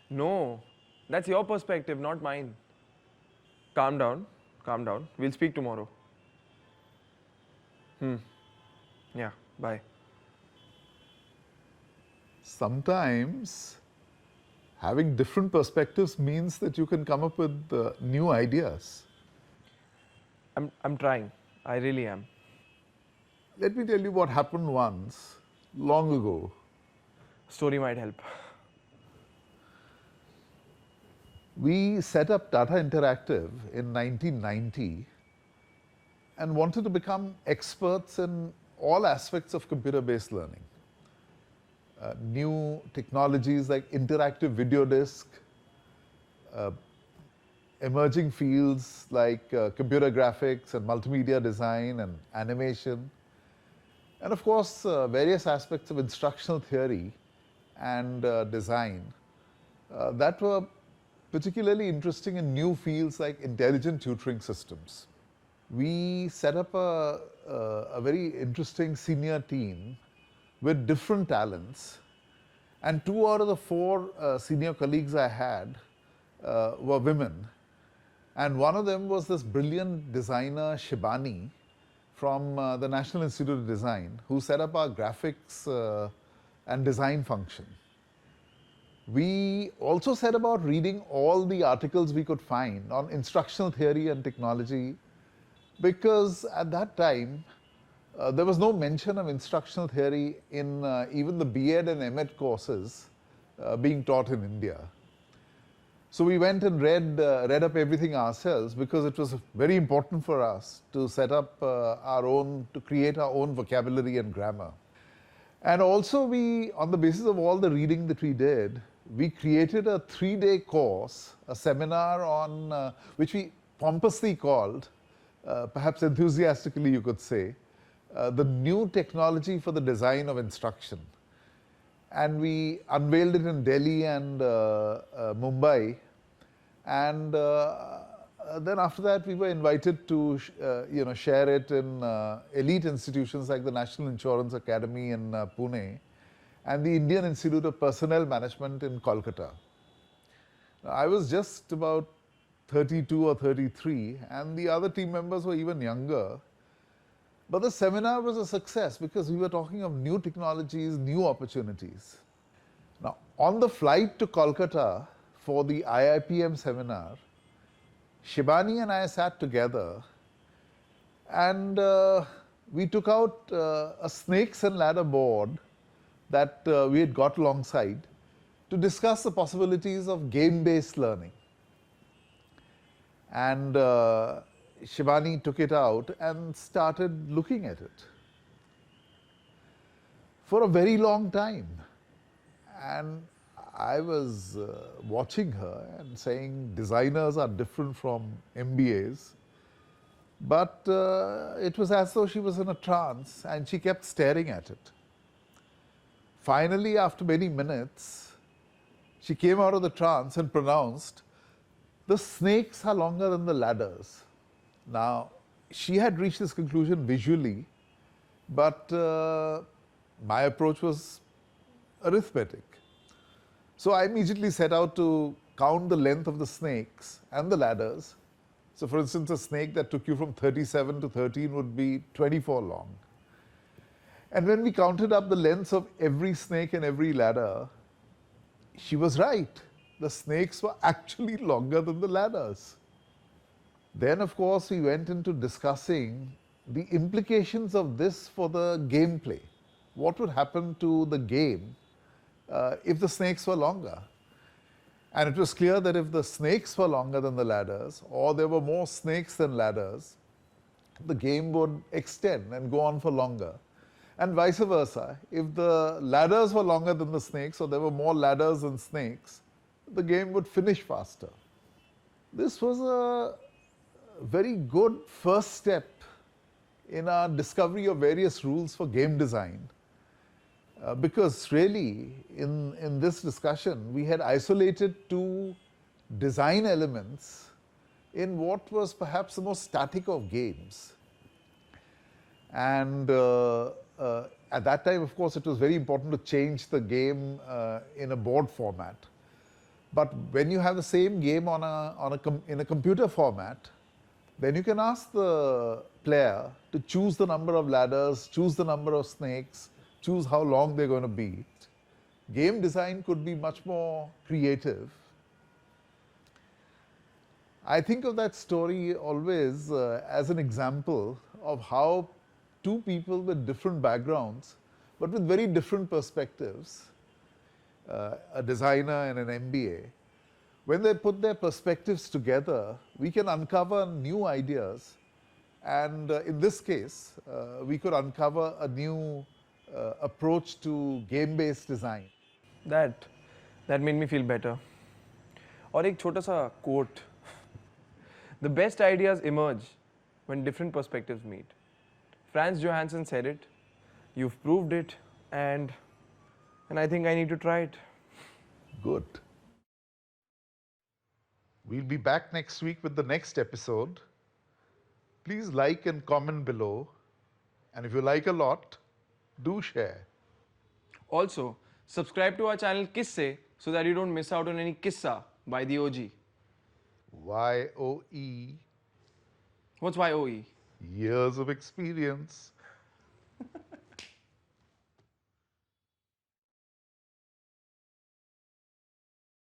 No, that's your perspective, not mine. Calm down, calm down. We'll speak tomorrow. Yeah, bye. Sometimes having different perspectives means that you can come up with new ideas. I'm trying. I really am. Let me tell you what happened once, long ago. Story might help. We set up Tata Interactive in 1990 and wanted to become experts in all aspects of computer-based learning. New technologies like interactive video disc, emerging fields like computer graphics and multimedia design and animation, and of course various aspects of instructional theory and design that were particularly interesting in new fields like intelligent tutoring systems. We set up a very interesting senior team with different talents, and 2 out of the 4 senior colleagues I had were women. And one of them was this brilliant designer, Shibani, from the National Institute of Design, who set up our graphics and design function. We also set about reading all the articles we could find on instructional theory and technology, because at that time, there was no mention of instructional theory in even the B.Ed and M.Ed courses being taught in India. So we went and read up everything ourselves, because it was very important for us to set up to create our own vocabulary and grammar. And also on the basis of all the reading that we did, we created a 3-day course, a seminar on, which we pompously called, perhaps enthusiastically you could say, the new technology for the design of instruction. And we unveiled it in Delhi and Mumbai. And then after that, we were invited to share it in elite institutions like the National Insurance Academy in Pune and the Indian Institute of Personnel Management in Kolkata. I was just about 32 or 33, and the other team members were even younger. But the seminar was a success because we were talking of new technologies, new opportunities. Now, on the flight to Kolkata for the IIPM seminar, Shibani and I sat together, and we took out a snakes and ladder board that we had got alongside to discuss the possibilities of game-based learning. And Shibani took it out and started looking at it for a very long time. And I was watching her and saying designers are different from MBAs. But it was as though she was in a trance, and she kept staring at it. Finally, after many minutes, she came out of the trance and pronounced, "The snakes are longer than the ladders." Now, she had reached this conclusion visually, but my approach was arithmetic. So I immediately set out to count the length of the snakes and the ladders. So for instance, a snake that took you from 37 to 13 would be 24 long. And when we counted up the lengths of every snake and every ladder, she was right. The snakes were actually longer than the ladders. Then, of course, we went into discussing the implications of this for the gameplay. What would happen to the game if the snakes were longer? And it was clear that if the snakes were longer than the ladders, or there were more snakes than ladders, the game would extend and go on for longer. And vice versa. If the ladders were longer than the snakes, or there were more ladders than snakes, the game would finish faster. This was a very good first step in our discovery of various rules for game design. Because really, in this discussion, we had isolated 2 design elements in what was perhaps the most static of games. And at that time, of course, it was very important to change the game in a board format. But when you have the same game in a computer format, then you can ask the player to choose the number of ladders, choose the number of snakes, choose how long they're going to be. Game design could be much more creative. I think of that story always as an example of how two people with different backgrounds, but with very different perspectives, a designer and an MBA, when they put their perspectives together, we can uncover new ideas. And in this case, we could uncover a new approach to game-based design. That that made me feel better. और एक छोटा सा quote. The best ideas emerge when different perspectives meet. Franz Johansson said it. You've proved it, and I think I need to try it. Good. We'll be back next week with the next episode. Please like and comment below. And if you like a lot, do share. Also, subscribe to our channel Qisse so that you don't miss out on any Qissa by the OG. YOE, What's YOE? years of experience.